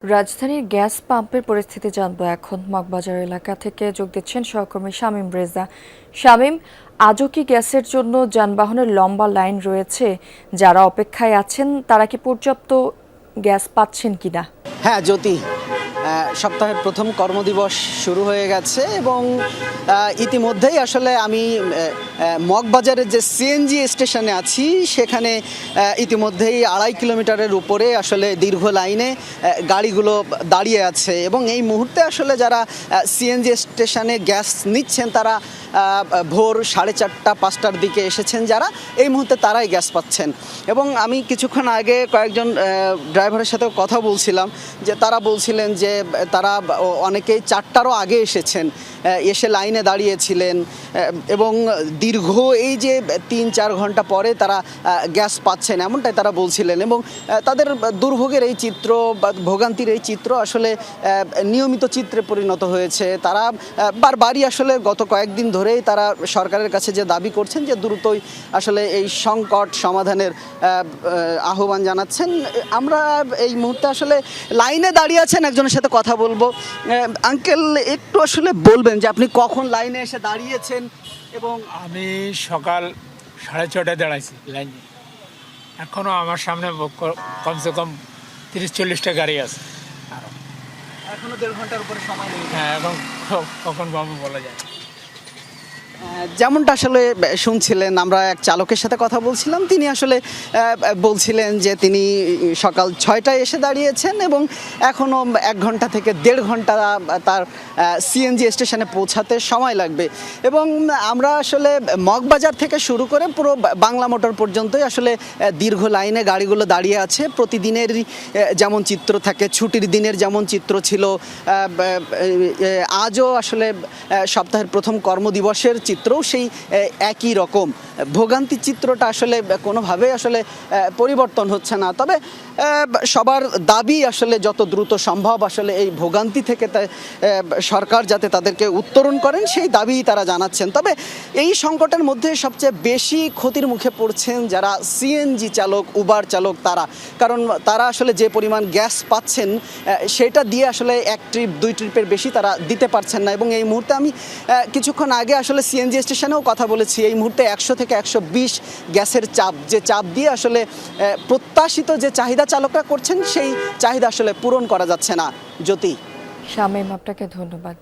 রাজধানীর গ্যাস পাম্পের পরিস্থিতি জানবো এখন। মগবাজার এলাকা থেকে যোগ দিচ্ছেন সহকর্মী শামীম রেজা। শামীম, আজও কি গ্যাসের জন্য যানবাহনের লম্বা লাইন রয়েছে? যারা অপেক্ষায় আছেন তারা কি পর্যাপ্ত গ্যাস পাচ্ছেন কিনা? হ্যাঁ জ্যোতি, সপ্তাহের প্রথম কর্মদিবস শুরু হয়ে গেছে এবং ইতিমধ্যেই আসলে আমি মগবাজারের যে সিএনজি স্টেশনে আছি সেখানে ইতিমধ্যেই 2.5 কিলোমিটারের উপরে আসলে দীর্ঘ লাইনে গাড়িগুলো দাঁড়িয়ে আছে এবং এই মুহূর্তে আসলে যারা সিএনজি স্টেশনে গ্যাস নিচ্ছেন তারা ভোর 4:30-5টার দিকে এসেছেন, যারা এই মুহূর্তে তারাই গ্যাস পাচ্ছেন। এবং আমি কিছুক্ষণ আগে কয়েকজন ড্রাইভারের সাথেও কথা বলছিলাম যে তারা বলছিলেন যে তারা অনেকেই 4টারও আগে এসেছেন, এসে লাইনে দাঁড়িয়েছিলেন এবং দীর্ঘ এই যে 3-4 ঘন্টা পরে তারা গ্যাস পাচ্ছেন এমনটাই তারা বলছিলেন। এবং তাদের দুর্ভোগের এই চিত্র বা ভোগান্তির এই চিত্র আসলে নিয়মিত চিত্রে পরিণত হয়েছে। তারা বারবারই আসলে গত কয়েকদিন ধরেই তারা সরকারের কাছে যে দাবি করছেন যে দ্রুতই আসলে এই সংকট সমাধানের আহ্বান জানাচ্ছেন। আমরা এই মুহূর্তে আসলে লাইনে দাঁড়িয়ে আছেন, একজনের সাথে কথা বলবো। আঙ্কেল, একটু আসলে বলবেন যে আপনি কখন লাইনে এসে দাঁড়িয়েছেন? এবং আমি সকাল 6:30টায় দাঁড়াইছি লাইনে। এখনও আমার সামনে কমসে কম 30-40টা গাড়ি আছে। এখনো 1.5 ঘন্টার উপরে সময় নেই। হ্যাঁ, এখন কখন পাবো বলা যায়। যেমনটা আসলে শুনছিলেন, আমরা এক চালকের সাথে কথা বলছিলাম, তিনি আসলে বলছিলেন যে তিনি সকাল 6টায় এসে দাঁড়িয়েছেন এবং এখনও 1 ঘন্টা থেকে 1.5 ঘন্টা তার সিএনজি স্টেশনে পৌঁছাতে সময় লাগবে। এবং আমরা আসলে মগবাজার থেকে শুরু করে পুরো বাংলা মোটর পর্যন্তই আসলে দীর্ঘ লাইনে গাড়িগুলো দাঁড়িয়ে আছে। প্রতিদিনেরই যেমন চিত্র থাকে, ছুটির দিনের যেমন চিত্র ছিল, আজও আসলে সপ্তাহের প্রথম কর্মদিবসের চিত্রও সেই একই রকম। ভোগান্তির চিত্রটা আসলে কোনোভাবে আসলে পরিবর্তন হচ্ছে না। তবে সবার দাবি আসলে যত দ্রুত সম্ভব আসলে এই ভোগান্তি থেকে সরকার যাতে তাদেরকে উত্তরণ করেন সেই দাবি তারা জানাচ্ছেন। তবে এই সংকটের মধ্যে সবচেয়ে বেশি ক্ষতির মুখে পড়ছেন যারা সিএনজি চালক, উবার চালক, তারা। কারণ তারা আসলে যে পরিমাণ গ্যাস পাচ্ছেন সেটা দিয়ে আসলে 1 ট্রিপ 2 ট্রিপের বেশি তারা দিতে পারছেন না। এবং এই মুহূর্তে আমি কিছুক্ষণ আগে আসলে সিএনজি স্টেশনেও কথা বলেছি, এই মুহূর্তে 100 থেকে 120 গ্যাসের চাপ দিয়ে আসলে প্রত্যাশিত যে চাহিদা চালকরা করছেন সেই চাহিদা আসলে পূরণ করা যাচ্ছে না। জ্যোতি। শামীম, আপনাকে ধন্যবাদ।